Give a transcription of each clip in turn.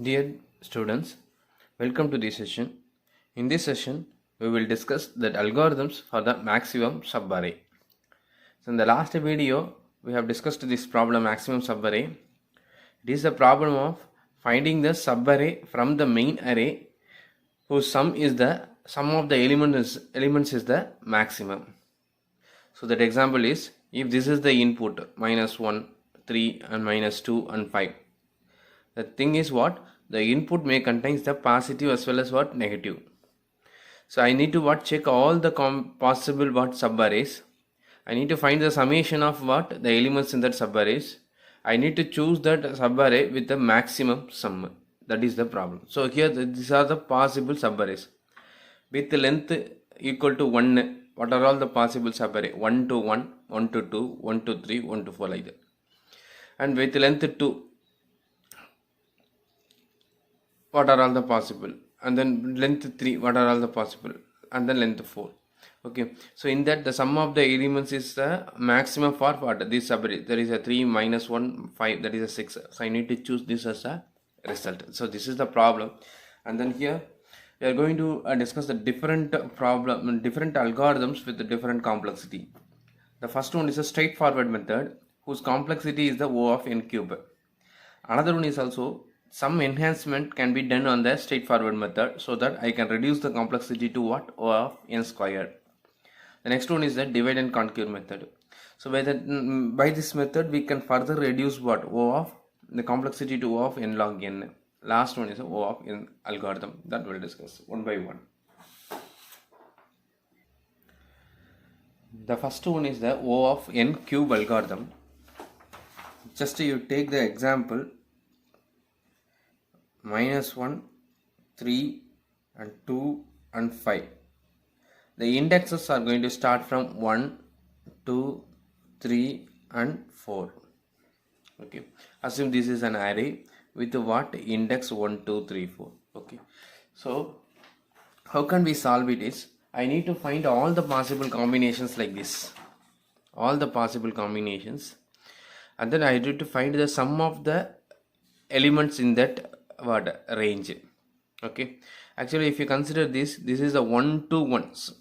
Dear students, welcome to this session. In this session, we will discuss the algorithms for the maximum subarray. So in the last video, we have discussed this problem maximum subarray. It is the problem of finding the subarray from the main array whose sum of the elements is the maximum. So that example is, if this is the input -1, 3 and -2 and 5. The thing is what? The input may contains the positive as well as what? Negative. So I need to check all the possible subarrays. I need to find the summation of the elements in that subarrays. I need to choose that subarray with the maximum sum. That is the problem. So here these are the possible subarrays. With length equal to 1, what are all the possible subarray? 1 to 1, 1 to 2, 1 to 3, 1 to 4 like that. And with length 2, what are all the possible? And then length 3, what are all the possible? And then length 4. Okay, so in that the sum of the elements is the maximum for what? This subarray. There is a 3 minus 1, 5, that is a 6. So I need to choose this as a result. So this is the problem. And then here we are going to discuss the different algorithms with the different complexity. The first one is a straightforward method whose complexity is the O of n cube. Another one is also some enhancement can be done on the straightforward method so that I can reduce the complexity to what? O of n squared. The next one is the divide and conquer method. So by this method we can further reduce what? O of the complexity to O of n log n. Last one is O of n algorithm that we'll discuss one by one. The first one is the O of n cube algorithm. Just you take the example -1, 3 and 2 and 5. The indexes are going to start from 1, 2, 3 and 4. Okay, assume this is an array with what? Index 1, 2, 3, 4. Okay, so how can we solve it is, I need to find all the possible combinations like this, all the possible combinations, and then I need to find the sum of the elements in that range. Okay, actually if you consider this is a 1 to 1s.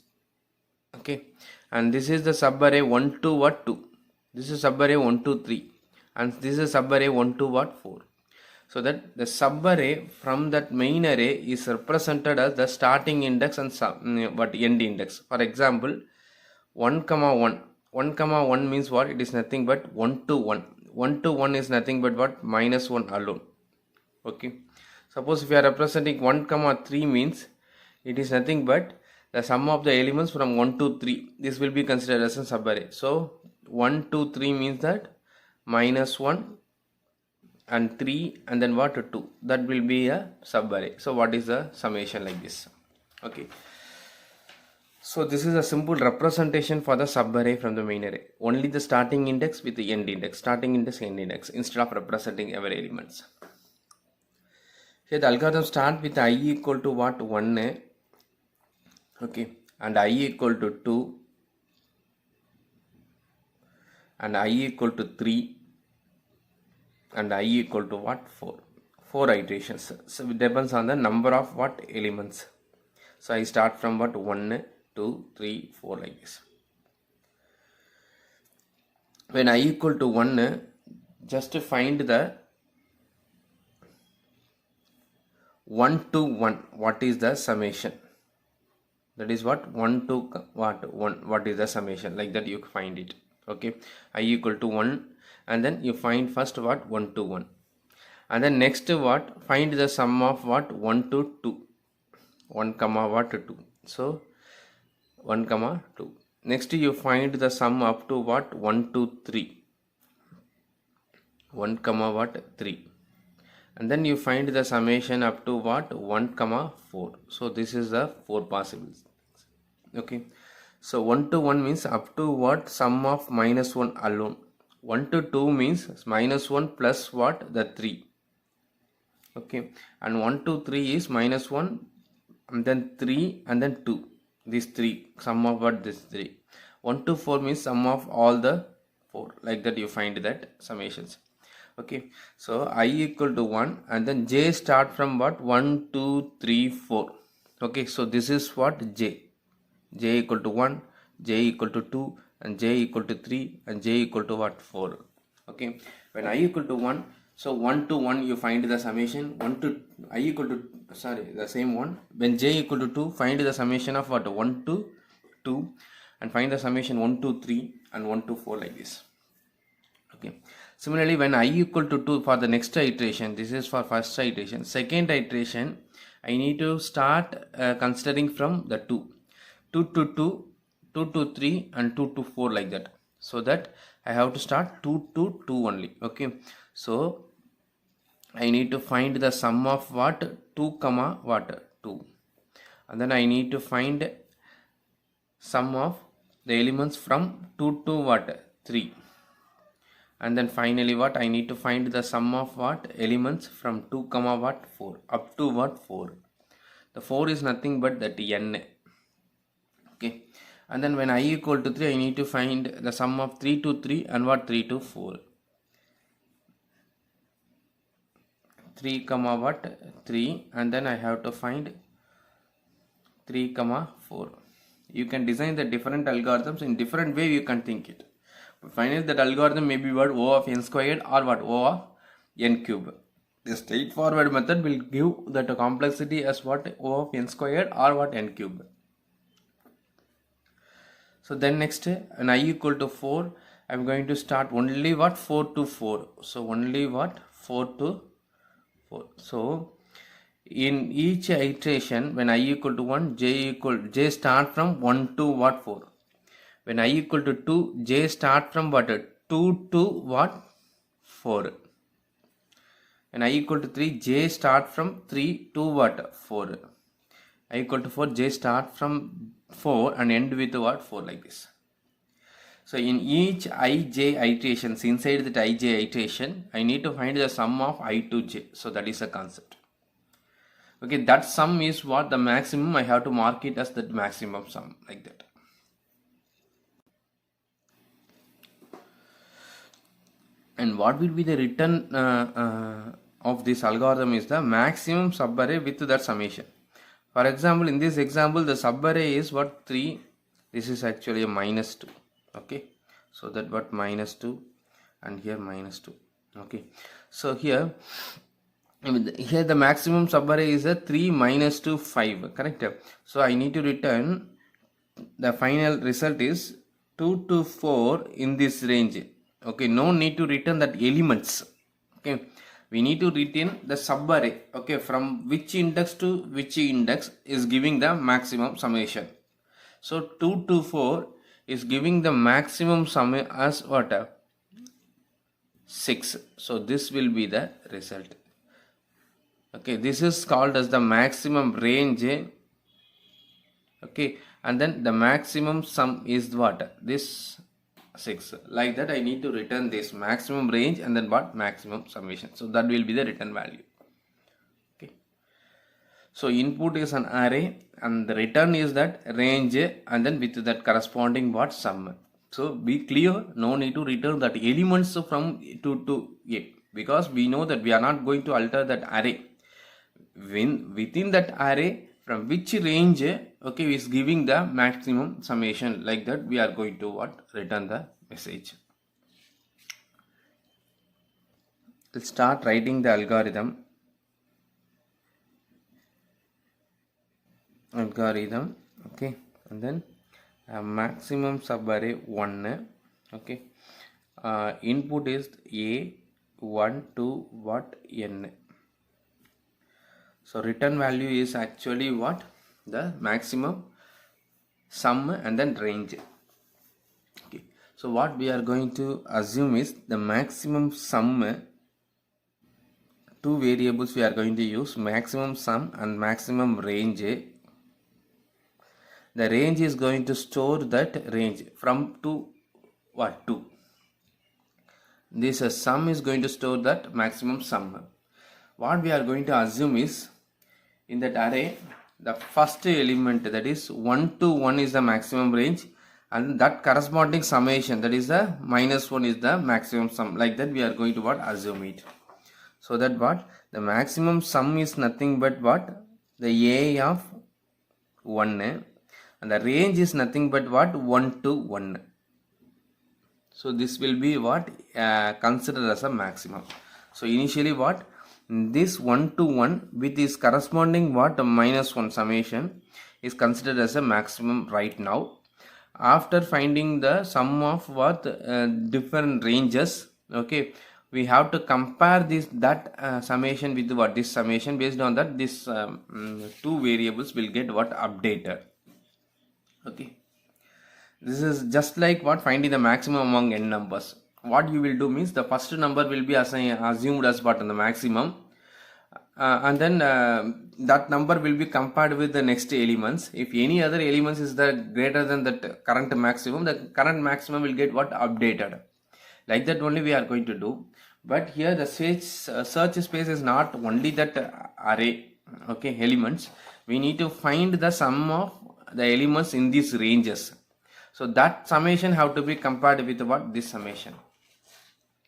Okay, and this is the subarray 1 to 2. This is subarray 1 to 3, and this is subarray 1 to 4. So that the subarray from that main array is represented as the starting index and end index. For example, 1 comma 1. 1 comma 1 means what? It is nothing but 1 to 1. 1 to 1 is nothing but what? -1 alone. Okay, suppose if you are representing 1 comma 3 means it is nothing but the sum of the elements from 1 to 3. This will be considered as a subarray. So 1 to 3 means that -1 and 3 and then 2, that will be a subarray. So what is the summation like this? Okay, so this is a simple representation for the subarray from the main array. Only the starting index with the end index, starting index, end index, instead of representing every elements. Here the algorithm start with I equal to what? 1, okay, and I equal to 2, and I equal to 3, and I equal to what? 4. 4 iterations. So it depends on the number of what? Elements. So I start from what? 1, 2, 3, 4 like this. When I equal to 1, just to find the 1 to 1, what is the summation? That is what? 1 to what? 1, what is the summation? Like that you find it. Okay, I equal to 1, and then you find first what? 1 to 1, and then next what? Find the sum of what? 1 to 2. 1 comma what? 2. So 1 comma 2. Next you find the sum up to what? 1 to 3. 1 comma what? 3. And then you find the summation up to what? 1 comma 4. So this is the 4 possibles. Okay, so 1 to 1 means up to what? Sum of -1 alone. 1 to 2 means -1 plus what? The 3. Okay, and 1 to 3 is -1 and then 3 and then 2. These 3, sum of what? This 3. 1 to 4 means sum of all the 4. Like that you find that summations. Okay, so I equal to 1 and then j start from what? 1, 2, 3, 4. Okay, so this is what j equal to 1, j equal to 2 and j equal to 3 and j equal to what? 4. Okay, when I equal to 1, so 1 to 1 you find the summation, 1 to I equal to, sorry, the same one. When j equal to 2, find the summation of what? 1 to 2 and find the summation 1 to 3 and 1 to 4 like this. Okay, similarly when I equal to 2 for the next iteration, this is for first iteration. Second iteration I need to start considering from the 2 to 2, 2 to 3 and 2 to 4 like that, so that I have to start 2 to 2 only. Okay, so I need to find the sum of what? 2 comma what? 2, and then I need to find sum of the elements from 2 to what? 3, and then finally what? I need to find the sum of what? Elements from 2 comma what? 4 up to what? 4. The 4 is nothing but that n. Okay, and then when I equal to 3, I need to find the sum of 3 to 3 and what? 3 to 4. 3 comma what? 3, and then I have to find 3 comma 4. You can design the different algorithms in different way, you can think it. But finally that algorithm may be what? O of n squared or what? O of n cube. The straightforward method will give that complexity as what? O of n squared or what? N cube. So then next, when I equal to 4, I am going to start only what? 4 to 4. So only what? 4 to 4. So in each iteration, when I equal to 1, j start from 1 to what? 4. When I equal to 2, j start from what? 2 to what? 4. When I equal to 3, j start from 3 to what? 4. I equal to 4, j start from 4 and end with what? 4 like this. So in each ij iterations, inside that ij iteration, I need to find the sum of I to j. So that is the concept. Okay, that sum is what? The maximum. I have to mark it as the maximum sum like that. And what will be the return of this algorithm is the maximum subarray with that summation. For example, in this example, the subarray is what? 3. This is actually a minus 2. Okay, so that what? Minus 2 and here minus 2. Okay, so here the maximum subarray is a 3 minus 2 5, correct? So I need to return the final result is 2 to 4 in this range. Okay, no need to return that elements. Okay, we need to return the subarray. Okay, from which index to which index is giving the maximum summation. So 2 to 4 is giving the maximum sum as what? 6. So this will be the result. Okay, this is called as the maximum range. Okay, and then the maximum sum is what? This 6. Like that I need to return this maximum range and then what? Maximum summation. So that will be the return value. Okay, so input is an array and the return is that range and then with that corresponding what? Sum. So be clear, no need to return that elements from 2 to a, because we know that we are not going to alter that array. Within that array, from which range, okay, is giving the maximum summation, like that we are going to what? Return the message. Let's start writing the algorithm. Okay, and then maximum subarray 1. Okay, input is a 1 to what? N. So return value is actually what? The maximum sum and then range. Okay, so what we are going to assume is the maximum sum. Two variables we are going to use, maximum sum and maximum range. The range is going to store that range from to what? 2. This sum is going to store that maximum sum. What we are going to assume is, in that array, the first element, that is 1 to 1 is the maximum range and that corresponding summation, that is the minus 1, is the maximum sum. Like that we are going to what, assume it. So that what, the maximum sum is nothing but what, the a of 1, and the range is nothing but what, 1 to 1. So this will be what, considered as a maximum. So initially what, this 1 to 1 with this corresponding what, minus 1 summation is considered as a maximum right now. After finding the sum of what, different ranges, okay, we have to compare that summation with what, this summation. Based on that, this two variables will get what, updated. Okay, this is just like what, finding the maximum among n numbers. What you will do means, the first number will be assumed as what, in the maximum, and then that number will be compared with the next elements. If any other elements is the greater than that current maximum, the current maximum will get what, updated. Like that only we are going to do. But here the search space is not only that array, okay, elements. We need to find the sum of the elements in these ranges. So that summation have to be compared with what, this summation.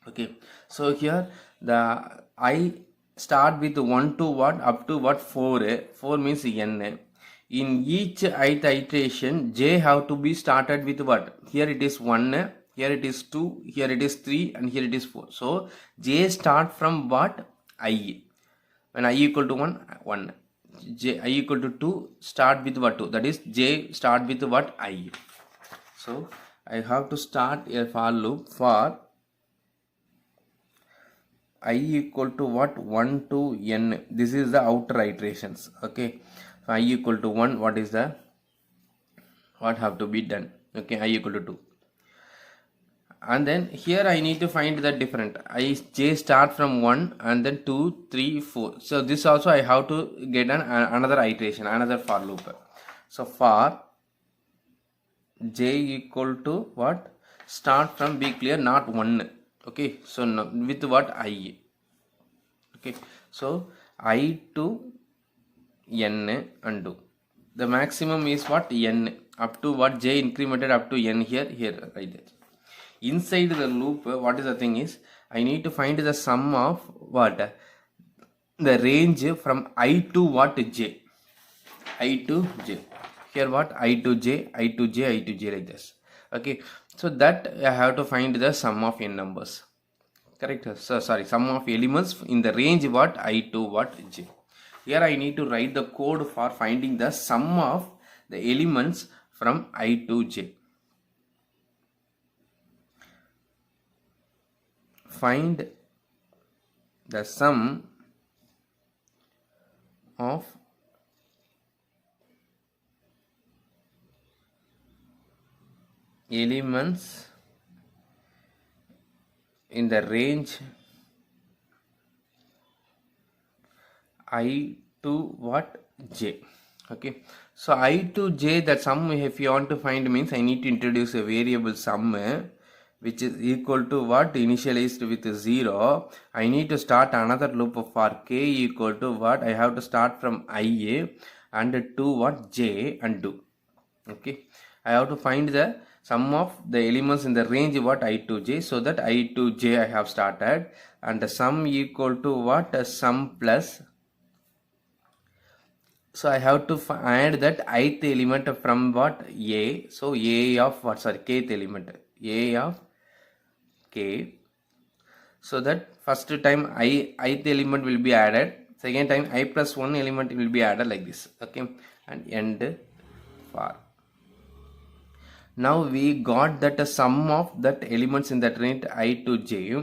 Okay, so here the I start with 1 to what, up to what, 4. 4 means n. In each ith iteration, j have to be started with what, here it is 1, here it is 2, here it is 3, and here it is 4. So j start from what, I. When I equal to 1, j I equal to 2, start with what, 2. That is j start with what, I. So I have to start a for loop for I equal to what, 1 to n. This is the outer iterations. Okay, so I equal to 1, what is the, what have to be done? Okay, I equal to 2, and then here I need to find the different. J start from 1 and then 2, 3, 4. So this also I have to get another iteration, another for loop. So for j equal to what, start from, be clear, not 1. Okay, so no, with what, I. Okay, so I to n undo. The maximum is what, n, up to what, j incremented up to n, here right there. Inside the loop, what is the thing is, I need to find the sum of what, the range from I to what, j. I to j. Here what, I to j, I to j, I to j, like this. Okay, so that I have to find the sum of n numbers. Correct? So sorry, sum of elements in the range what, I to what, j. Here I need to write the code for finding the sum of the elements from I to j. Find the sum of elements in the range I to what, j. Okay, so I to j, that sum if you want to find means, I need to introduce a variable sum which is equal to what, initialized with 0. I need to start another loop for k equal to what, I have to start from I and to what, j, and do. Okay, I have to find the sum of the elements in the range what, I to j. So that I to j I have started, and the sum equal to what, sum plus. So I have to add that ith element from what, a. So a of what, sorry, kth element, a of k. So that first time ith element will be added, second time I plus 1 element will be added, like this. Okay, and end for. Now we got that sum of that elements in that range I to j.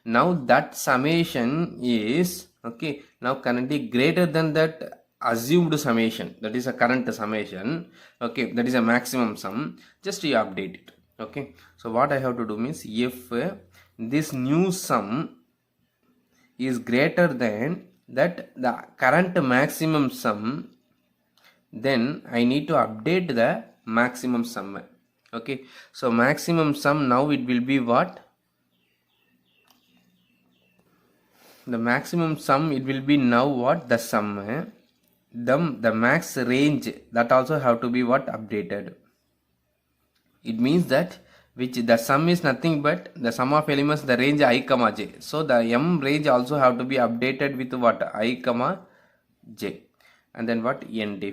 Now that summation is, okay, now currently greater than that assumed summation, that is a current summation. Okay, that is a maximum sum. Just you update it. Okay, so what I have to do means, if this new sum is greater than that the current maximum sum, then I need to update the maximum sum. Okay, so maximum sum now it will be what, the maximum sum it will be now what, the sum, the max range, that also have to be what, updated. It means that which the sum is nothing but the sum of elements the range I comma j. So the m range also have to be updated with what I comma j, and then what end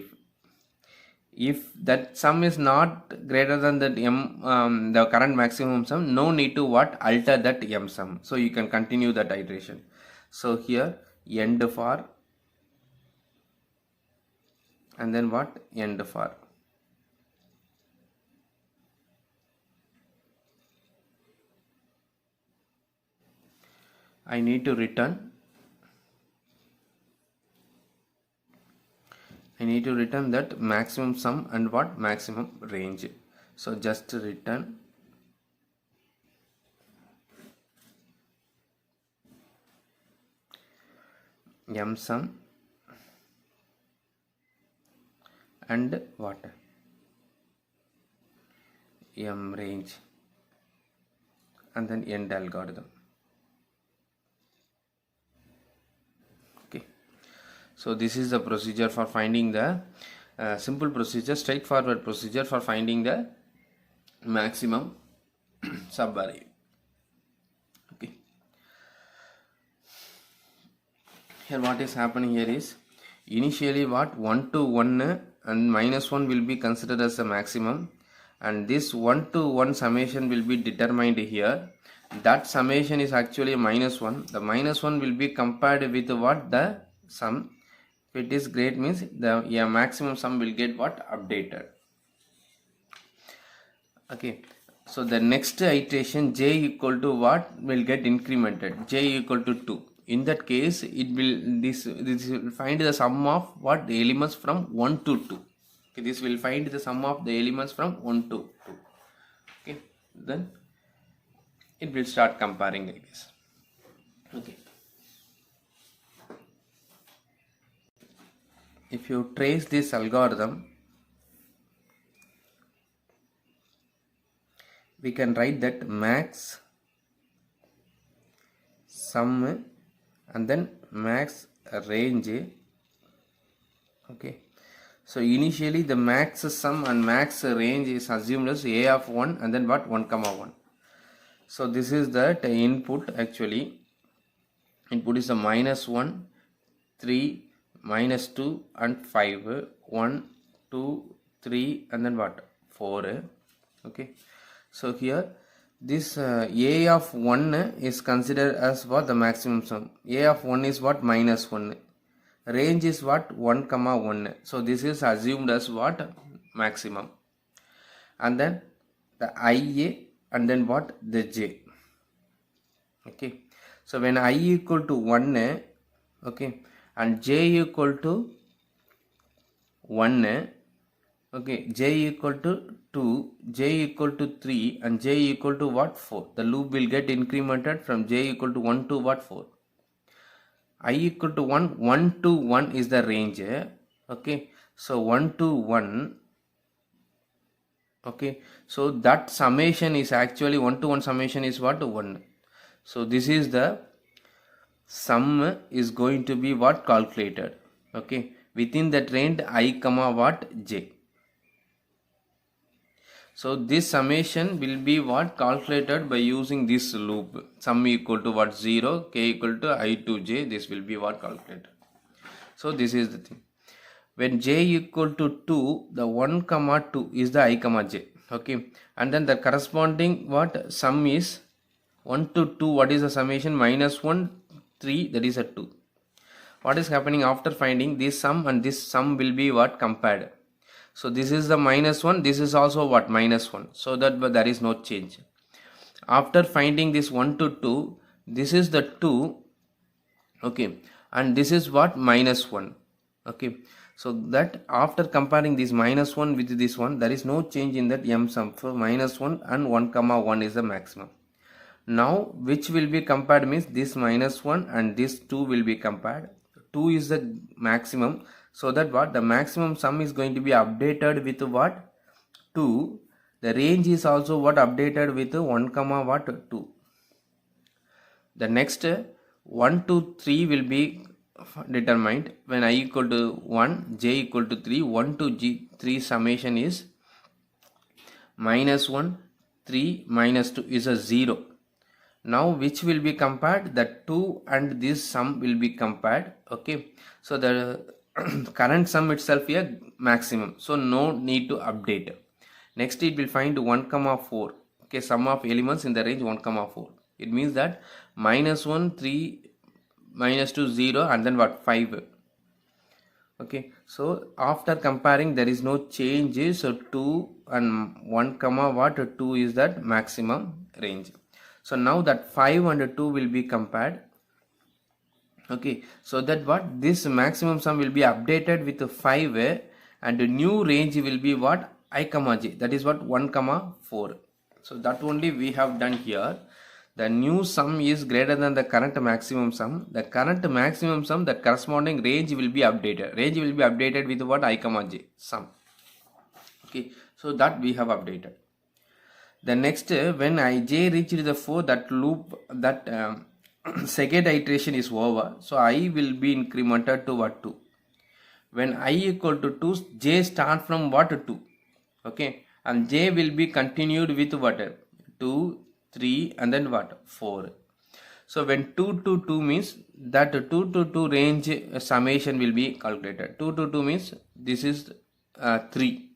if that sum is not greater than that m the current maximum sum, no need to what alter that m sum, so you can continue that iteration. So here end for, and then what end for. I need to return that maximum sum and what maximum range. So just return m sum and what m range, and then end algorithm. Okay, so this is the procedure for finding the simple procedure, straightforward procedure for finding the maximum subarray. Okay, here what is happening here is initially what 1 to 1 and minus 1 will be considered as the maximum, and this 1 to 1 summation will be determined here. That summation is actually minus 1. The minus 1 will be compared with what the sum. If it is great means the maximum sum will get what updated. Okay, so the next iteration j equal to what will get incremented, j equal to 2. In that case it will this will find the sum of what the elements from 1 to 2. Okay, this will find the sum of the elements from 1 to 2. Okay, then it will start comparing like this. Okay, if you trace this algorithm, we can write that max sum and then max range. Okay, so initially the max sum and max range is assumed as a of 1 and then what 1 comma 1. So this is that input. Actually input is a minus 1, 3, minus 2 and 5, 1, 2, 3 and then what 4. Okay, so here this a of 1 is considered as what the maximum sum. A of 1 is what minus 1, range is what 1 comma 1, so this is assumed as what maximum, and then the ia and then what the j. Okay, so when I equal to 1, okay, and j equal to 1, okay, j equal to 2, j equal to 3 and j equal to what 4, the loop will get incremented from j equal to 1 to what 4. I equal to 1, 1 to 1 is the range. Okay, so 1 to 1. Okay, so that summation is actually 1 to 1 summation is what 1. So this is the sum is going to be what calculated. Okay, within that range I comma what j. So this summation will be what calculated by using this loop, sum equal to what 0, k equal to I to j, this will be what calculated. So this is the thing. When j equal to 2, the 1 comma 2 is the I comma j. Okay, and then the corresponding what sum is 1 to 2, what is the summation minus 1, 3, that is a 2. What is happening after finding this sum and this sum will be what compared. So this is the minus 1, this is also what minus 1, so that there is no change. After finding this 1 to 2, this is the 2, okay, and this is what minus 1. Okay, so that after comparing this minus 1 with this one, there is no change in that m sum. For minus 1 and 1 comma 1 is the maximum. Now which will be compared means this minus 1 and this 2 will be compared. 2 is the maximum, so that what the maximum sum is going to be updated with what 2. The range is also what updated with 1 comma what 2. The next 1 to 3 will be determined when I equal to 1, j equal to 3, 1 to 3 summation is minus 1, 3, minus 2 is a 0. Now which will be compared? The 2 and this sum will be compared. Okay, so the current sum itself here maximum, so no need to update. Next it will find 1 comma 4. Okay, sum of elements in the range 1 comma 4. It means that minus 1, 3, minus 2, 0, and then what, 5. Okay, so after comparing there is no change, so 2 and 1 comma what, 2 is that maximum range. So now that 5 and 2 will be compared. Okay, so that what, this maximum sum will be updated with 5, and the new range will be what, I comma j, that is what, 1 comma 4. So that only we have done here. The new sum is greater than the current maximum sum. The current maximum sum, the corresponding range will be updated. Range will be updated with what, I comma j sum. Okay, so that we have updated. The next, when ij reached the 4, that loop, that second iteration is over. So I will be incremented to what, 2. When I equal to 2, j start from what, 2. Okay, and j will be continued with what, 2, 3, and then what, 4. So when 2 to 2 means that 2 to 2 range summation will be calculated. 2 to 2 means this is 3.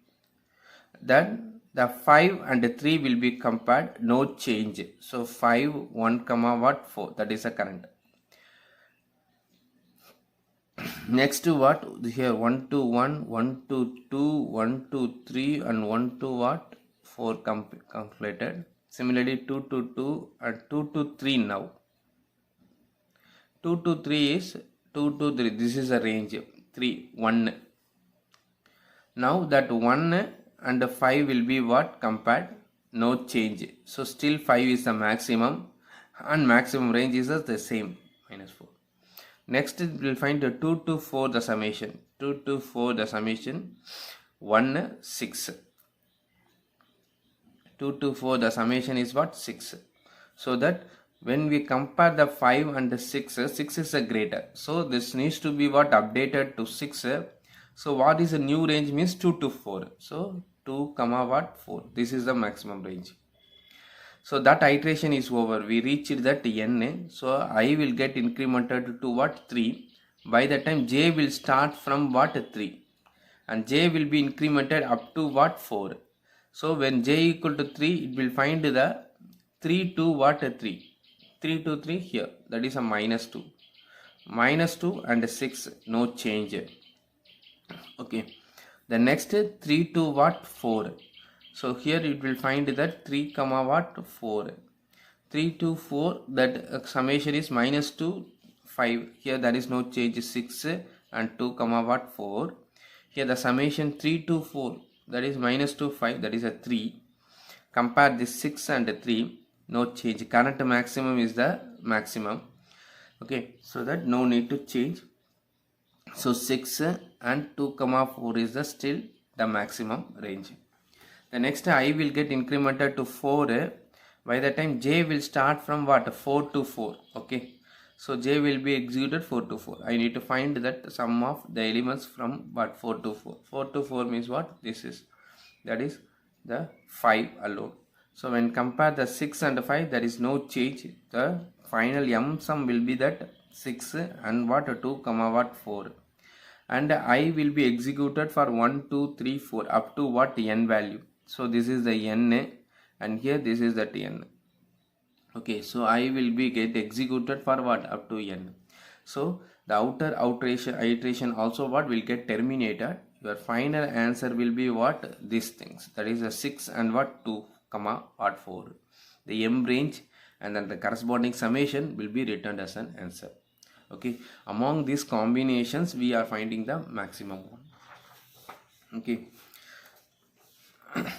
Then the 5 and 3 will be compared, no change. So 5, 1 comma what, 4, that is the current. Next to what, here 1 to 1, 1 to 2, 1 to 3, and 1 to what, 4 calculated. Similarly 2 to 2 and 2 to 3 now. 2 to 3 is 2 to 3, this is a range, 3, 1. Now that 1 and 5 will be what, compared, no change. So still 5 is the maximum, and maximum range is the same, minus 4. Next we will find the 2 to 4 the summation. 2 to 4 the summation, 1, 6. 2 to 4 the summation is what, 6. So that when we compare the 5 and the 6, 6 is a greater. So this needs to be what, updated to 6. So what is the new range means 2 to 4. So 2 comma what, 4. This is the maximum range. So that iteration is over. We reached that n. So I will get incremented to what, 3. By the time j will start from what, 3. And j will be incremented up to what, 4. So when j equal to 3, it will find the 3 to what, 3. 3 to 3 here. That is a minus 2. Minus 2 and 6, no change. Okay, the next 3 to what, 4. So here it will find that 3 comma what, 4. 3 to 4, that summation is minus 2, 5. Here there is no change, 6 and 2 comma what, 4. Here the summation 3 to 4, that is minus 2, 5, that is a 3. Compare this 6 and 3, no change. Current maximum is the maximum. Okay, so that no need to change. So 6 and 2 comma 4 is the still the maximum range. The next I will get incremented to 4. By the time j will start from what, 4 to 4. Okay, so j will be executed 4 to 4. I need to find that sum of the elements from what, 4 to 4. 4 to 4 means what, this is, that is the 5 alone. So when compare the 6 and 5, there is no change. The final m sum will be that 6 and what, 2 comma what, 4. And I will be executed for 1, 2, 3, 4 up to what, n value. So this is the n, and here this is the n. Okay, so I will be get executed for what, up to n. So the outer iteration also what, will get terminated. Your final answer will be what, these things, that is a 6 and what, 2 comma what, 4. The m range and then the corresponding summation will be returned as an answer. Okay, among these combinations we are finding the maximum one. Okay,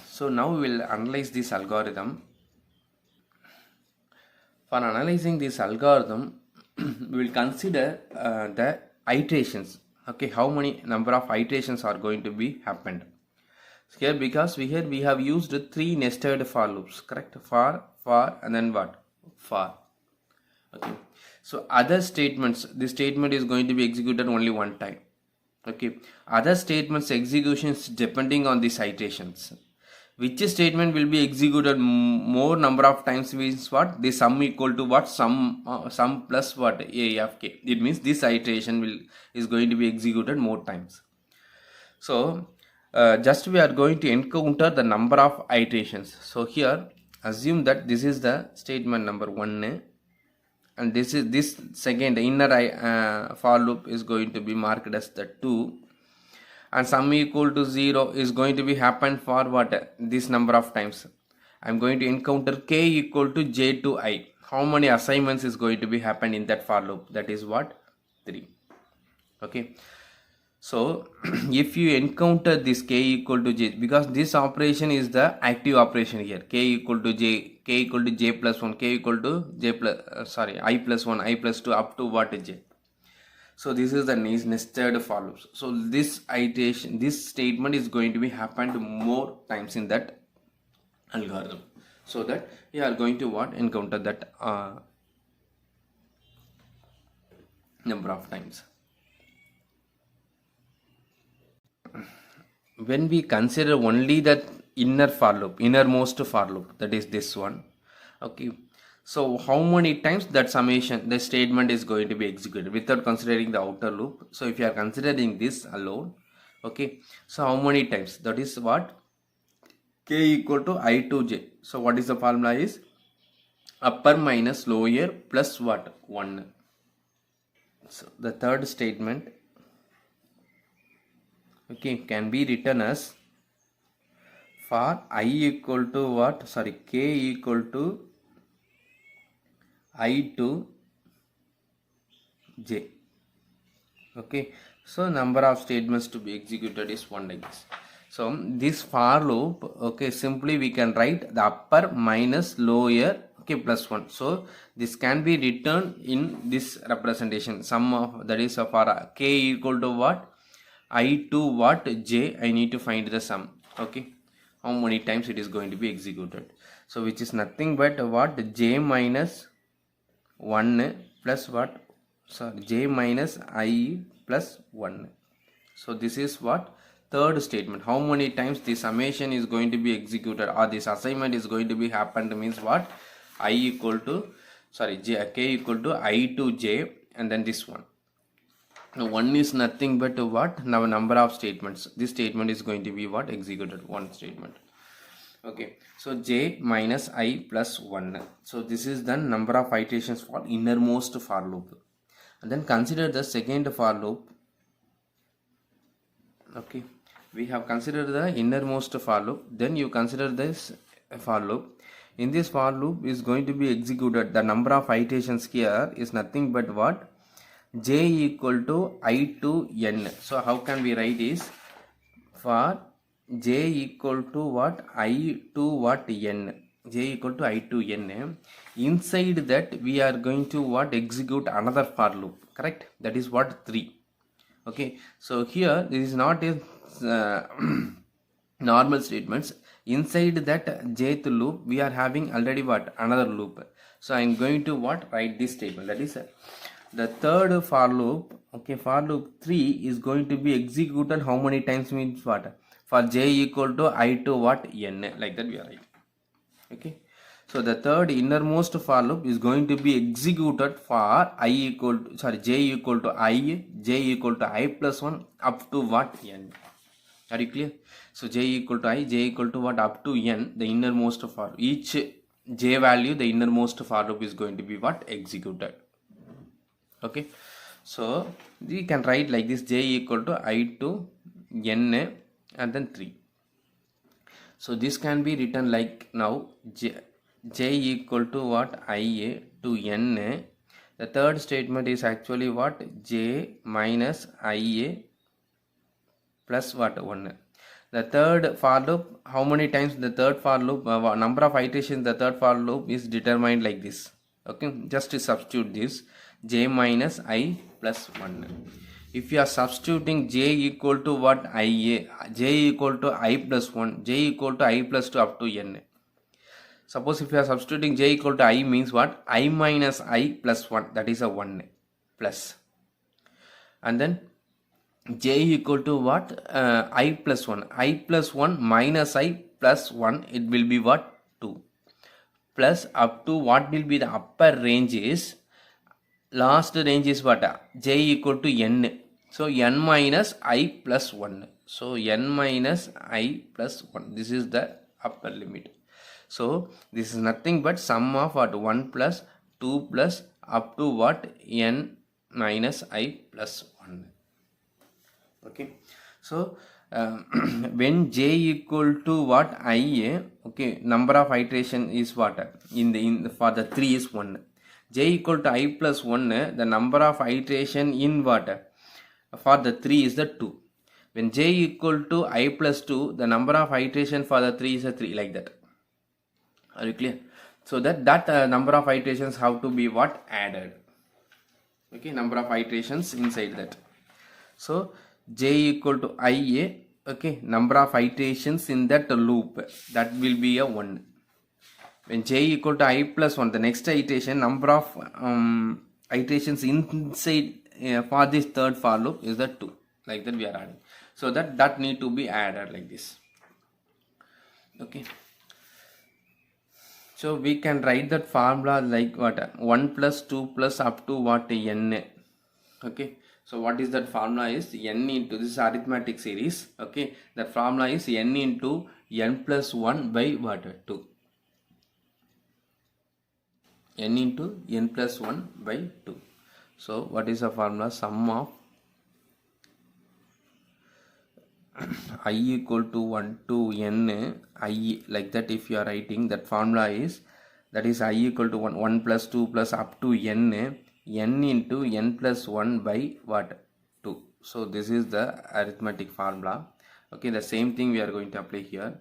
so now we will analyze this algorithm. For analyzing this algorithm, we will consider the iterations. Okay, how many number of iterations are going to be happened here, because we have used 3 nested for loops, correct? For and then what, for. Okay, so other statements, this statement is going to be executed only one time. Okay, other statements executions depending on these iterations. Which statement will be executed more number of times means what? The sum equal to what? Sum plus what? A of k. It means this iteration is going to be executed more times. So just we are going to encounter the number of iterations. So here assume that this is the statement number 1, and this second inner for loop is going to be marked as the 2, and sum equal to 0 is going to be happen for what? This number of times. I'm going to encounter k equal to j to I. How many assignments is going to be happen in that for loop? That is what? 3. Okay. So if you encounter this k equal to j, because this operation is the active operation here, k equal to j plus 1, k equal to I plus 1, I plus 2 up to what? J. So this is the nested for loops. So this iteration, this statement is going to be happened more times in that algorithm, so that you are going to what? Encounter that number of times. When we consider only that innermost for loop, that is this one. Okay. So how many times that summation, the statement is going to be executed without considering the outer loop? So if you are considering this alone, okay, so how many times? That is what? K equal to I to j. So what is the formula is? Upper minus lower plus what? 1. So the third statement, okay, can be written as for I equal to what? K equal to I to j. Okay, so number of statements to be executed is 1 like this. So this for loop, okay, simply we can write the upper minus lower, okay, plus 1. So this can be written in this representation. Sum of, that is for k equal to what? I to what? J. I need to find the sum. Okay, how many times it is going to be executed? So which is nothing but what? J minus 1 plus what? J minus I plus 1. So this is what? Third statement. How many times the summation is going to be executed, or this assignment is going to be happened means what? I equal to k equal to I to j, and then this one. Now 1 is nothing but what? Now number of statements. This statement is going to be what? Executed, one statement. Okay, so j minus I plus 1. So this is the number of iterations for innermost for loop. And then consider the second for loop. Okay, we have considered the innermost for loop. Then you consider this for loop. In this for loop is going to be executed. The number of iterations here is nothing but what? J equal to I to n. So how can we write is for j equal to what? I to what? N. J equal to I to n. Inside that we are going to what? Execute another for loop. Correct? That is what? 3. Okay. So here this is not a normal statements. Inside that jth loop we are having already what? Another loop. So I am going to what? Write this statement. That is the third for loop. Okay, for loop 3 is going to be executed how many times means what? For j equal to I to what? N. Like that we are writing. Okay. So the third innermost for loop is going to be executed for I equal to, j equal to I, j equal to I plus 1 up to what? N. Are you clear? So j equal to I, j equal to what? Up to n. The innermost for each j value, the innermost for loop is going to be what? Executed. Okay. So we can write like this: j equal to I to n and then 3. So this can be written like now j equal to what? I to n. The third statement is actually what? J minus I plus what? 1. The third for loop, how many times the third for loop, number of iterations the third for loop is determined like this. Okay, just to substitute this j minus I plus 1. If you are substituting j equal to what? I, j equal to I plus 1, j equal to I plus 2 up to n. Suppose if you are substituting j equal to I means what? I minus I plus 1, that is a 1 plus. And then j equal to what? I plus 1, I plus 1 minus I plus 1, it will be what? 2. Plus up to what will be the upper range is, last range is what? J equal to n. So n minus I plus 1. So n minus I plus 1. This is the upper limit. So this is nothing but sum of what? 1 plus 2 plus up to what? N minus I plus 1. Okay. So when j equal to what? I, okay, number of iteration is what? For the 3 is 1. J equal to I plus 1, the number of iteration in what? For the 3 is the 2. When j equal to I plus 2, the number of iteration for the 3 is a 3, like that. Are you clear? So that number of iterations have to be what? Added. Okay, number of iterations inside that. So j equal to IA, okay, number of iterations in that loop, that will be a 1. When j equal to I plus 1, the next iteration, number of iterations inside for this third for loop is the 2, like that we are adding. So that need to be added like this. Okay, so we can write that formula like what? 1 plus 2 plus up to what? N. Okay, so what is that formula is n into, this is arithmetic series. Okay, that formula is n into n plus 1 by what? 2. N into n plus 1 by 2. So what is the formula? Sum of I equal to 1 to n I, like that if you are writing, that formula is, that is I equal to 1 plus 2 plus up to n into n plus 1 by what? 2. So this is the arithmetic formula. Okay, the same thing we are going to apply here.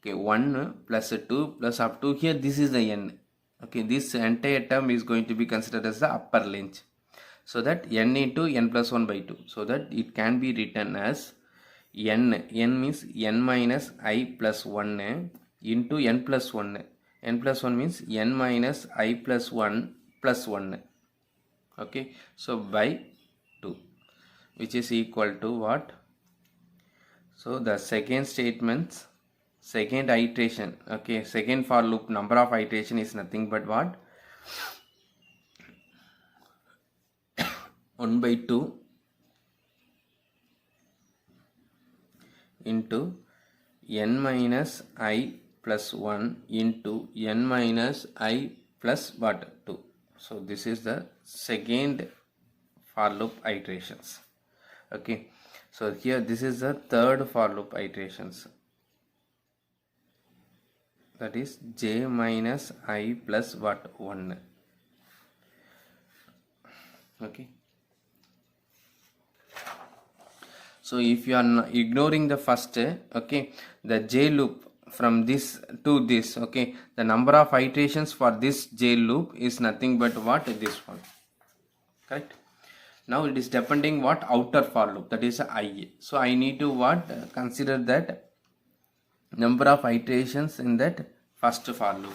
Okay, 1 plus 2 plus up to here, this is the n. Okay, this entire term is going to be considered as the upper range. So that n into n plus 1 by 2. So that it can be written as n means n minus I plus 1 into n plus 1. N plus 1 means n minus I plus 1 plus 1. Okay, so by 2, which is equal to what? So the second statement, second iteration, okay, second for loop number of iteration is nothing but what? 1 by 2 into n minus I plus 1 into n minus I plus what? 2. So this is the second for loop iterations. Okay, so here this is the third for loop iterations, that is j minus I plus what? 1. Okay, so if you are ignoring the first, okay, the j loop from this to this, okay, the number of iterations for this j loop is nothing but what? This one, correct? Now it is depending what? Outer for loop, that is I. So I need to what? Consider that number of iterations in that first for loop.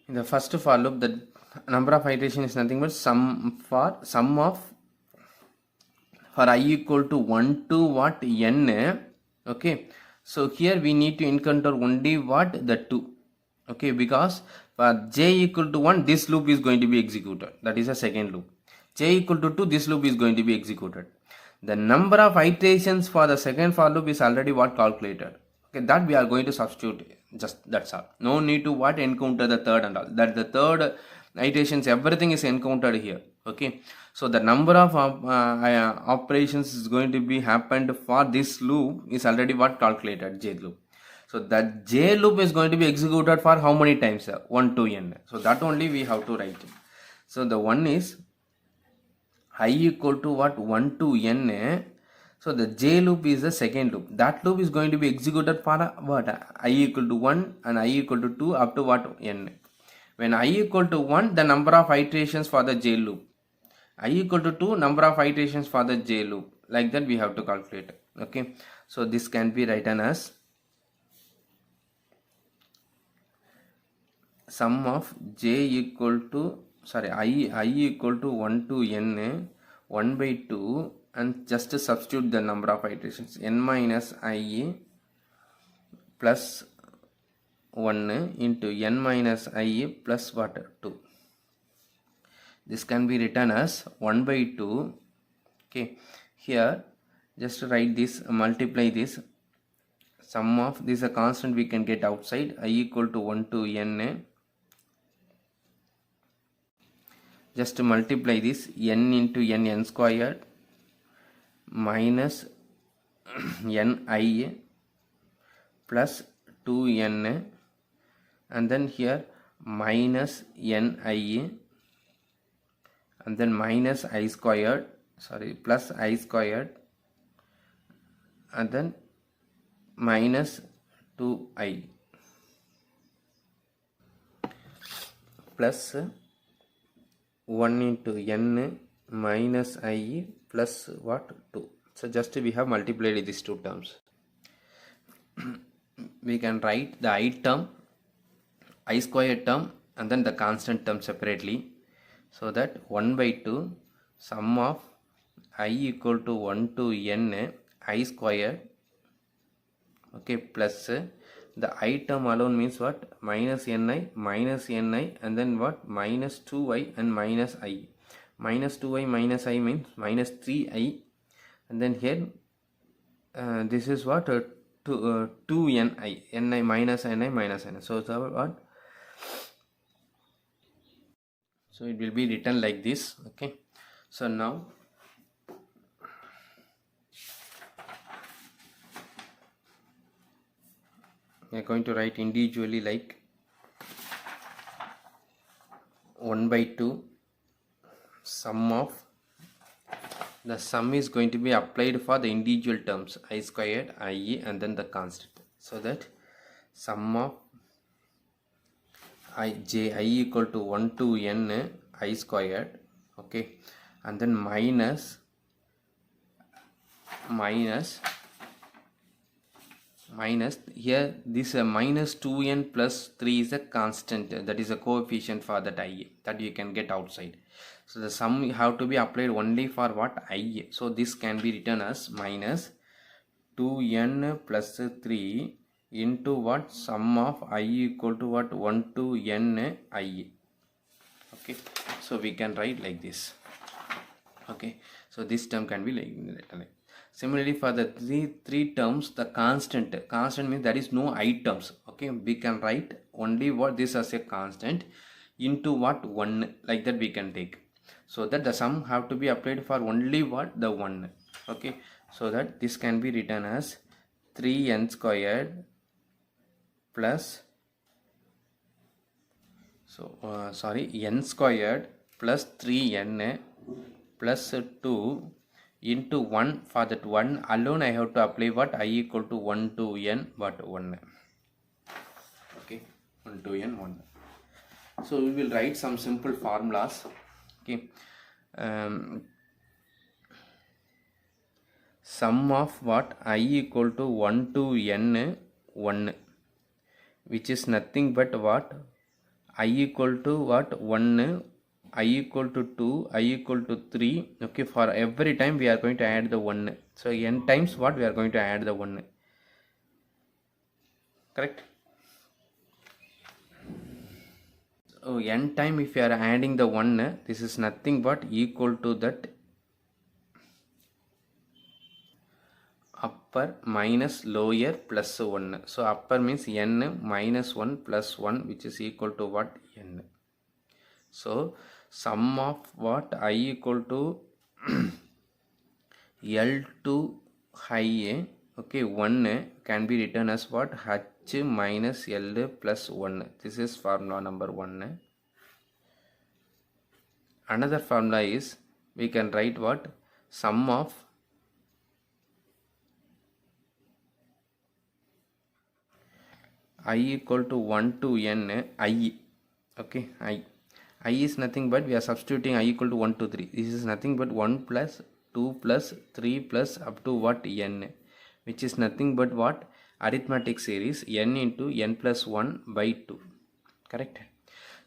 In the first for loop, the number of iteration is nothing but sum of for I equal to 1 to what? N. Okay, so here we need to encounter only what? The 2. Okay, because for j equal to 1, this loop is going to be executed, that is a second loop. J equal to 2, this loop is going to be executed. The number of iterations for the second for loop is already what? Calculated. Okay, that we are going to substitute, just that's all. No need to what? Encounter the third and all. That the third iterations, everything is encountered here. Okay, so the number of operations is going to be happened for this loop is already what? Calculated, j loop. So that j loop is going to be executed for how many times? 1 to n. So that only we have to write. So the one is I equal to what? 1 to n. So the j loop is the second loop. That loop is going to be executed for what? I equal to 1 and I equal to 2 up to what? N. When I equal to 1, the number of iterations for the j loop. I equal to 2, number of iterations for the j loop. Like that we have to calculate. Okay, so this can be written as sum of j equal to I equal to 1 to n 1 by 2, and just substitute the number of iterations n minus I plus 1 into n minus I plus what 2. This can be written as 1 by 2. Okay, here just write this, multiply this. Sum of this a constant we can get outside, I equal to 1 to n. Just multiply this, n into n squared minus ni plus 2n, and then here minus ni, and then minus I squared, plus I squared, and then minus 2i plus 1 into n minus I plus what 2. So just we have multiplied these two terms. We can write the I term, I square term, and then the constant term separately. So that 1 by 2 sum of I equal to 1 to n I square, okay, plus the I term alone means what, minus ni, and then what, minus 2i and minus I. Minus 2i minus I means minus 3i, and then here this is what 2ni minus ni minus ni. So what, so it will be written like this. Okay, so now we are going to write individually, like 1 by 2 sum of, the sum is going to be applied for the individual terms I squared, I, and then the constant. So that sum of I equal to 1 to n I squared, okay, and then minus here this minus 2n plus 3 is a constant, that is a coefficient for that I, that you can get outside. So the sum have to be applied only for what, I. So this can be written as minus 2n plus 3 into what, sum of I equal to what, 1 to n I. Okay, so we can write like this. Okay, so this term can be like. Similarly for the three terms, the constant means there is no I terms. Okay, we can write only what, this as a constant into what, 1, like that we can take. So that the sum have to be applied for only what, the 1. Okay, so that this can be written as 3n squared plus n squared plus 3n plus 2 into 1. For that 1 alone I have to apply what, I equal to 1 to n what, 1. Okay, 1 to n 1. So we will write some simple formulas. Okay, sum of what, I equal to 1 to n 1, which is nothing but what, I equal to what, 1, I equal to 2, I equal to 3. Okay, for every time we are going to add the 1. So n times what, we are going to add the 1. Correct? So n time if you are adding the 1, this is nothing but equal to that upper minus lower plus 1. So upper means n minus 1 plus 1, which is equal to what, n. So sum of what, I equal to L to high, okay, 1 can be written as what, h minus L plus 1. This is formula number 1. Another formula is, we can write what, sum of I equal to 1 to n I. Okay, I is nothing but, we are substituting I equal to 1 to 3. This is nothing but 1 plus 2 plus 3 plus up to what, n, which is nothing but what, arithmetic series n into n plus 1 by 2. Correct?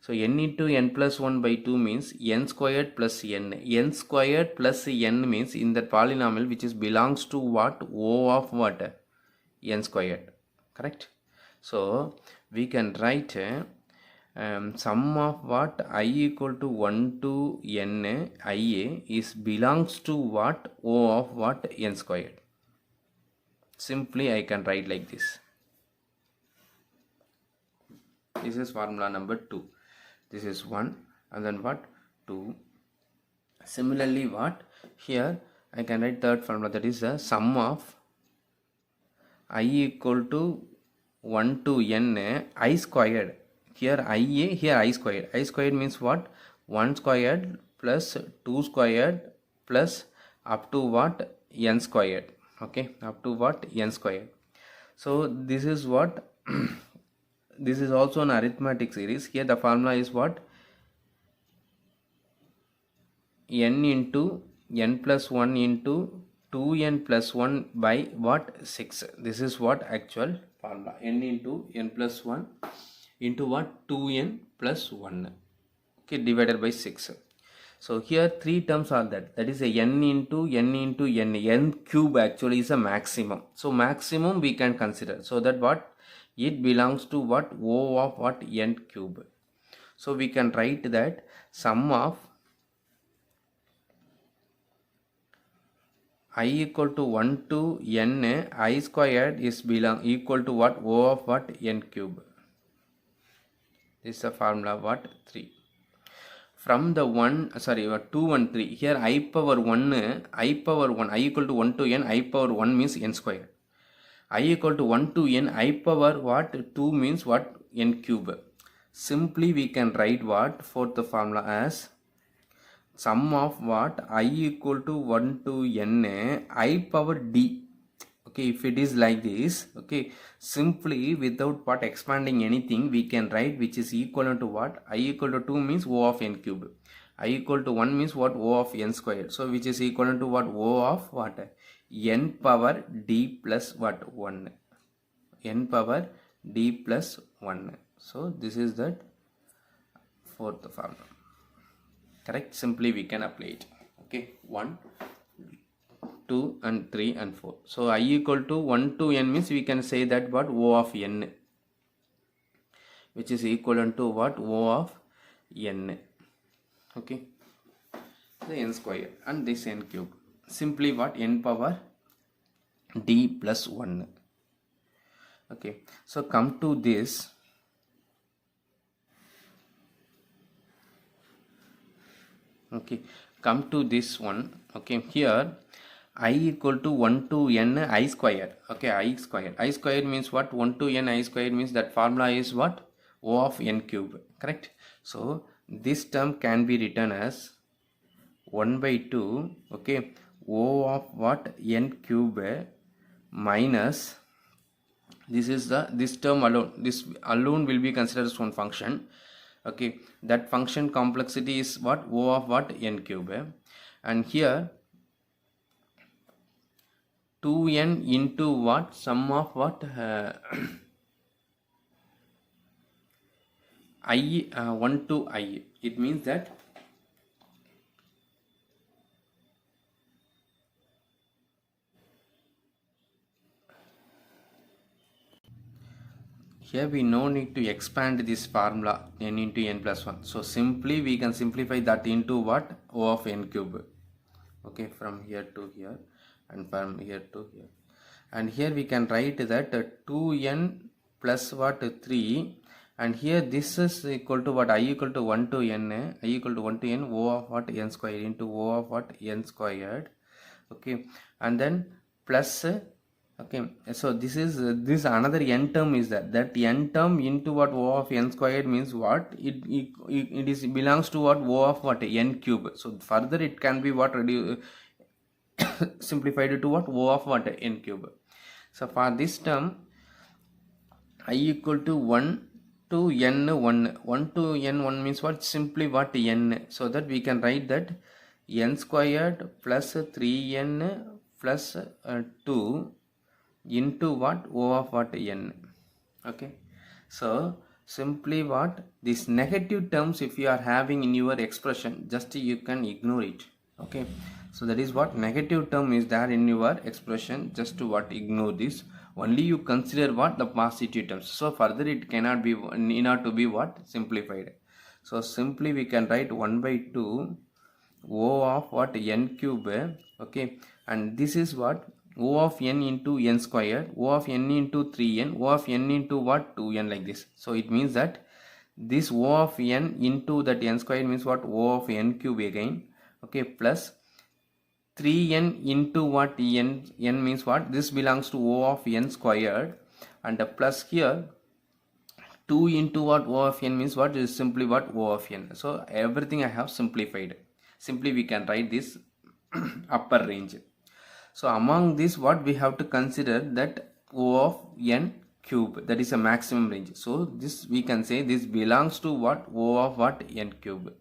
So n into n plus 1 by 2 means n squared plus n. N squared plus n means in that polynomial which is belongs to what? O of what? N squared. Correct? So we can write sum of what? I equal to 1 to n ia is belongs to what? O of what? N squared. Simply I can write like this. This is formula number 2. This is 1 and then what? 2. Similarly what? Here I can write third formula, that is the sum of I equal to 1 to n I squared. Here ia, here I squared. I squared means what? 1 squared plus 2 squared plus up to what? N squared. Okay, up to what? N squared. So this is what? This is also an arithmetic series. Here the formula is what? N into n plus 1 into 2n plus 1 by what? 6. This is what actual formula. N into n plus 1 into what? 2n plus 1. Okay, divided by 6. So here 3 terms are that. That is a n into n into n. N cube actually is a maximum. So maximum we can consider. So that what? It belongs to what? O of what? N cube. So we can write that sum of I equal to 1 to n I squared is equal to what? O of what? N cube. This is the formula what? 3. From the 2 and 3, here I power 1, I equal to 1 to n, I power 1 means n squared. I equal to 1 to n, I power what? 2 means what? N cube. Simply we can write what? Fourth formula as sum of what? I equal to 1 to n, I power d. Okay, if it is like this, okay, simply without what expanding anything, we can write which is equivalent to what? I equal to 2 means O of n cube. I equal to 1 means what? O of n squared. So which is equivalent to what? O of what? N power d plus what? 1. N power d plus 1. So this is that fourth formula. Correct? Simply we can apply it. Okay, 1, 2 and 3 and 4. So I equal to 1 to n means we can say that what? O of n, which is equivalent to what? O of n. Okay, the n square and this n cube. Simply what? N power d plus 1. Okay, so come to this. Okay, come to this one. Okay, here I equal to 1 to n I square. Okay, I square means what? 1 to n I square means that formula is what? O of n cube. Correct? So this term can be written as 1 by 2. Okay, O of what? N cube minus, this is this term alone. This alone will be considered as one function. Okay, that function complexity is what? O of what? N cube. And here 2n into what? Sum of what? I 1 to I. It means that here we no need to expand this formula n into n plus 1. So simply we can simplify that into what? O of n cube. Okay, from here to here and from here to here. And here we can write that 2n plus what? 3. And here this is equal to what? I equal to 1 to n. I equal to 1 to n. O of what? N squared into O of what? N squared. Okay, and then plus. Okay, so this is this another n term is that n term into what? O of n squared means what? It is belongs to what? O of what? N cube. So further it can be what? Simplified to what? O of what? N cube. So for this term I equal to 1 to n 1. 1 to n 1 means what? Simply what? N. So that we can write that n squared plus 3n plus 2 into what? O of what? N. Okay, so Simply what? These negative terms, if you are having in your expression, just you can ignore it. Okay, so that is what negative term is there in your expression, just to what ignore this. Only you consider what? The positive terms. So further it cannot be, need not to be what? Simplified. So simply we can write 1 by 2 O of what? N cube. Okay, and this is what? O of n into n square, O of n into 3n, O of n into what? 2n, like this. So it means that this O of n into that n square means what? O of n cube again. Okay, plus 3n into what? N means what? This belongs to O of n squared, and plus here 2 into what? O of n means what? Is simply what? O of n. So everything I have simplified. Simply we can write this upper range. So among this, what we have to consider, that O of n cube, that is a maximum range. So this we can say this belongs to what? O of what? N cube.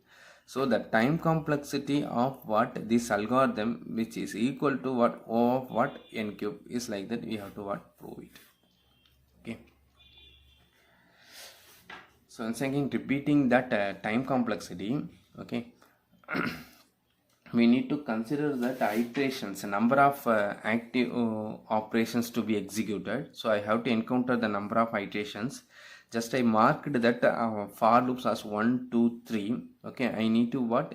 So the time complexity of what? This algorithm, which is equal to what? O of what? N cube, is like that. We have to what? Prove it. Okay. So once again repeating that time complexity. Okay. We need to consider that iterations, number of active operations to be executed. So I have to encounter the number of iterations. Just I marked that for loops as 1, 2, 3. Okay, I need to what?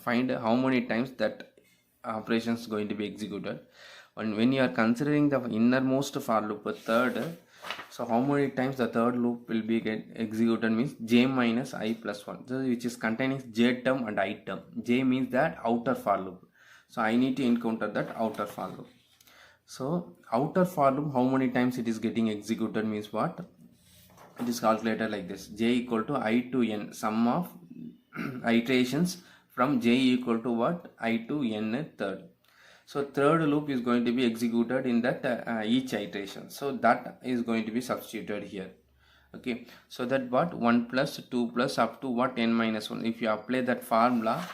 Find how many times that operation is going to be executed. And when you are considering the innermost for loop, third, so how many times the third loop will be executed means j minus I plus 1, so which is containing j term and I term. J means that outer for loop. So I need to encounter that outer for loop. So outer for loop, how many times it is getting executed means what? It is calculated like this: j equal to I to n, sum of iterations from j equal to what? I to n third. So third loop is going to be executed in that each iteration. So that is going to be substituted here. Okay, so that what? 1 plus 2 plus up to what? N minus 1. If you apply that formula,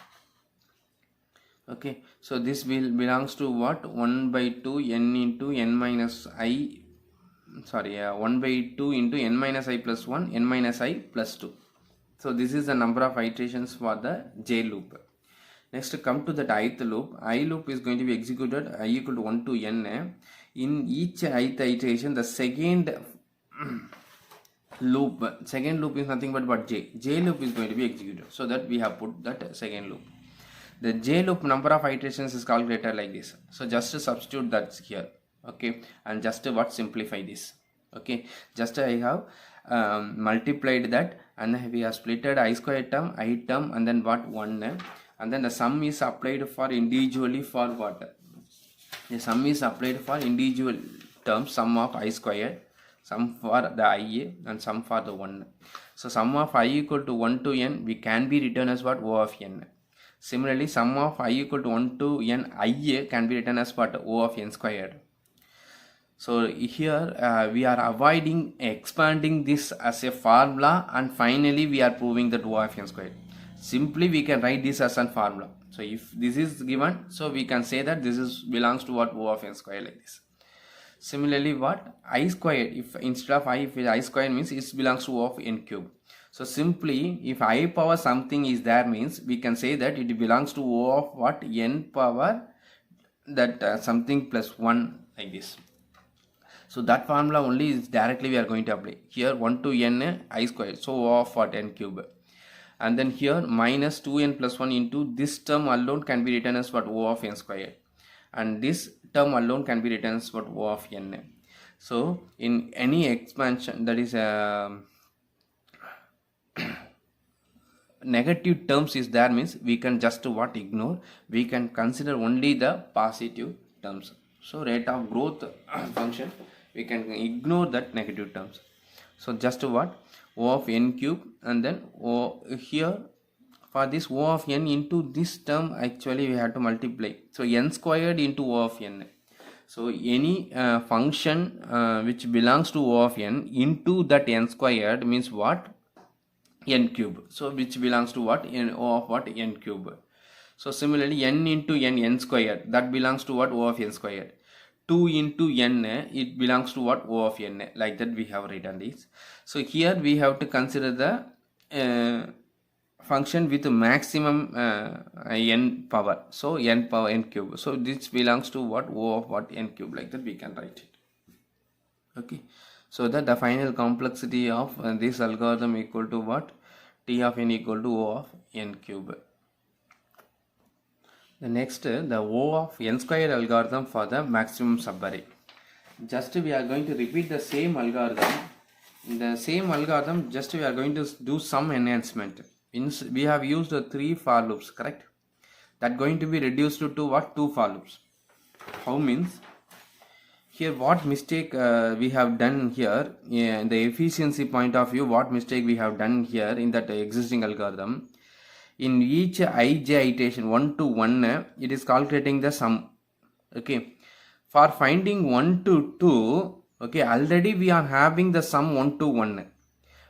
okay, so this will belongs to what? 1 by 2 n into n minus I, sorry, 1 by 2 into n minus I plus 1, n minus I plus 2. So this is the number of iterations for the j loop. Next, come to that ith loop. I loop is going to be executed I equal to 1 to n. In each ith iteration, the second loop is nothing but j. J loop is going to be executed. So that we have put that second loop. The j loop number of iterations is calculated like this. So just to substitute that here. Okay, and just to what? Simplify this. Okay, just I have multiplied that, and we have splitted I square term, I term, and then what? 1. And then the sum is applied for individually for what? The sum is applied for individual terms, sum of I squared, sum for the IA, and sum for the 1. So sum of I equal to 1 to n, we can be written as what? O of n. Similarly, sum of I equal to 1 to n IA can be written as what? O of n squared. So here we are avoiding expanding this as a formula, and finally we are proving that O of n squared. Simply we can write this as a formula. So if this is given, so we can say that this is belongs to what? O of n square, like this. Similarly, what? I squared, if instead of I, if I squared means it belongs to O of n cube. So simply if I power something is there means we can say that it belongs to O of what? N power that something plus 1, like this. So that formula only is directly we are going to apply here. 1 to n I squared, so O of what? N cube. And then here minus 2n plus 1 into this term alone can be written as what? O of n squared, and this term alone can be written as what? O of n. So in any expansion, that is negative terms is there means we can just what? Ignore. We can consider only the positive terms. So rate of growth function, we can ignore that negative terms. So just what? O of n cube, and then O here for this O of n into this term, actually we have to multiply. So n squared into O of n. So any function which belongs to O of n into that n squared means what? N cube. So which belongs to what? N, O of what? N cube. So similarly n into n, n squared, that belongs to what? O of n squared. 2 into n, it belongs to what? O of n, like that we have written this. So here we have to consider the function with maximum n power, so n power n cube. So this belongs to what? O of what? N cube, like that we can write it. Okay, so that the final complexity of this algorithm equal to what? T of n equal to O of n cube. The next, the O of n square algorithm for the maximum subarray. Just we are going to repeat the same algorithm. In the same algorithm, just we are going to do some enhancement. We have used 3 for loops, correct? That going to be reduced to what? 2 for loops. How means? Here what mistake we have done here, in the efficiency point of view, what mistake we have done here in that existing algorithm. In each ij iteration 1 to 1, it is calculating the sum. Okay, for finding 1 to 2, okay, already we are having the sum 1 to 1,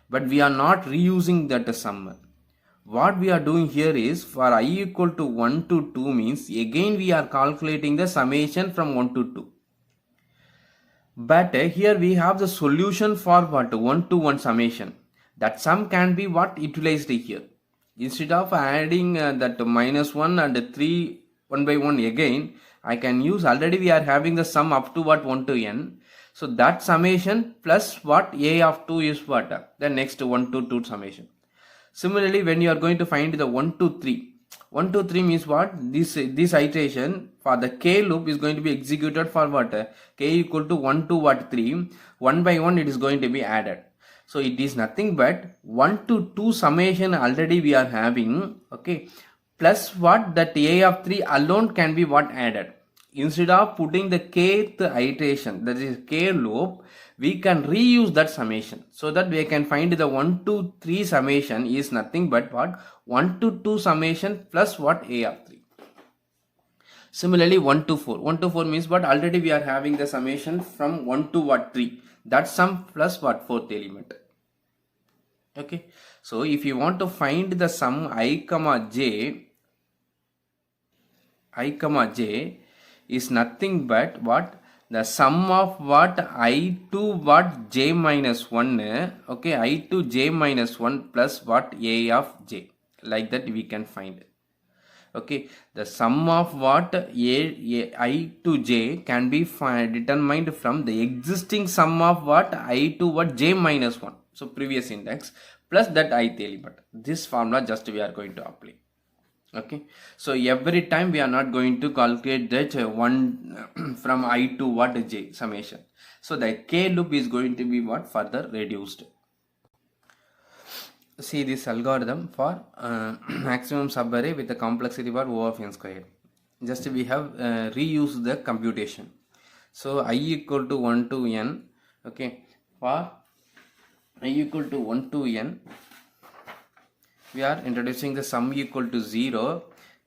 but we are not reusing that sum. What we are doing here is, for I equal to 1 to 2 means again we are calculating the summation from 1 to 2. But here we have the solution for what? 1 to 1 summation. That sum can be what? Utilized here. Instead of adding that minus 1 and 3 1 by 1 again, I can use, already we are having the sum up to what? 1 to n. So that summation plus what? A of 2 is what? The next 1 to 2 summation. Similarly, when you are going to find the 1 to 3, 1 to 3 means what? This iteration for the k loop is going to be executed for what? K equal to 1 to what? 3. 1 by 1 it is going to be added. So it is nothing but 1 to 2 summation already we are having, okay, plus what? That A of 3 alone can be what? Added. Instead of putting the kth iteration, that is k loop, we can reuse that summation, so that we can find the 1 to 3 summation is nothing but what? 1 to 2 summation plus what? A of 3. Similarly 1 to 4. 1 to 4 means what? Already we are having the summation from 1 to what? 3. That sum plus what? 4th element. Okay. So if you want to find the sum I comma j is nothing but what? The sum of what? I to what? J minus 1. Okay. I to j minus 1 plus what? A of j. Like that we can find. Okay. The sum of what? I to j can be determined from the existing sum of what? I to what? J minus 1. So previous index plus that ith element. This formula just we are going to apply. Okay, so every time we are not going to calculate that one from I to what? J summation. So the k loop is going to be what? Further reduced. See this algorithm for maximum subarray with the complexity for O of n square. Just we have reused the computation. So I equal to 1 to n. Okay, for I equal to 1 to n, we are introducing the sum equal to 0,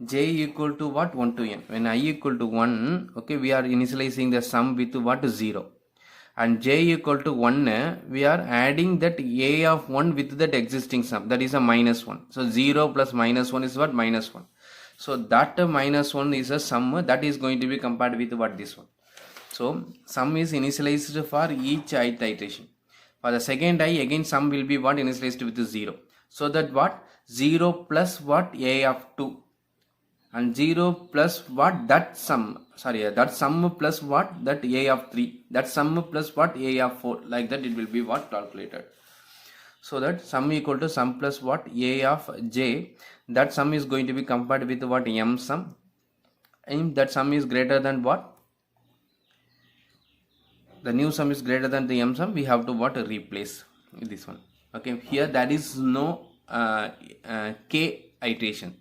j equal to what? 1 to n. When I equal to 1, okay, we are initializing the sum with what? 0. And j equal to 1, we are adding that a of 1 with that existing sum, that is a minus 1. So 0 plus minus 1 is what? Minus 1. So that minus 1 is a sum that is going to be compared with what? This one. So sum is initialized for each iteration. For the second I, again sum will be what? Initialized with 0. So that what? 0 plus what? A of 2. And 0 plus what? That sum. Sorry, that sum plus what? That A of 3. That sum plus what? A of 4. Like that it will be what? Calculated. So that sum equal to sum plus what? A of j. That sum is going to be compared with what? M sum. And that sum is greater than what? The new sum is greater than the m sum. We have to what? Replace this one. Okay, here there is no k iteration.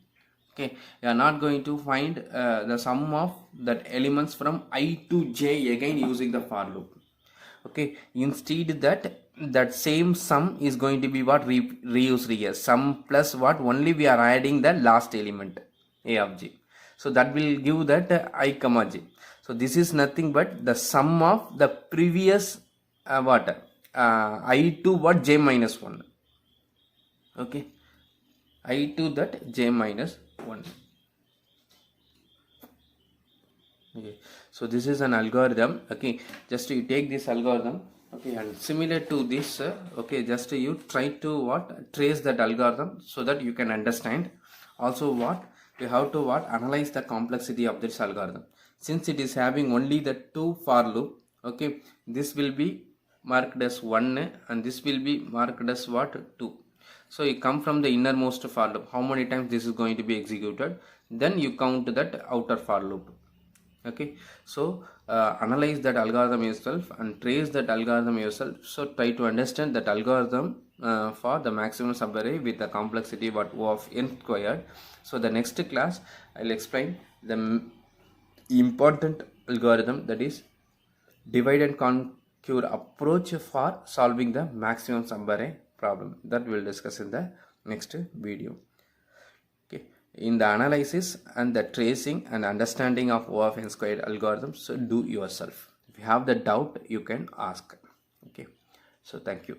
Okay, you are not going to find the sum of that elements from I to j again using the for loop. Okay, instead that same sum is going to be what? Reused here. Sum plus what? Only we are adding the last element a of j. So that will give that I comma j. So this is nothing but the sum of the previous what? I to what? J minus 1. Okay, I to that j minus 1. Okay, So this is an algorithm. Okay, just you take this algorithm, okay, and similar to this, okay, just you try to what, trace that algorithm so that you can understand. Also what, you have to what, analyze the complexity of this algorithm. Since it is having only the two for loop, okay, this will be marked as 1 and this will be marked as what, 2. So you come from the innermost for loop, how many times this is going to be executed, then you count that outer for loop. Okay, so analyze that algorithm yourself and trace that algorithm yourself. So try to understand that algorithm for the maximum subarray with the complexity what O of n squared. So the next class I'll explain the important algorithm, that is divide and conquer approach for solving the maximum subarray problem, that we'll discuss in the next video. Okay, in the analysis and the tracing and understanding of O of n squared algorithms, so do yourself. If you have the doubt, you can ask. Okay, so thank you.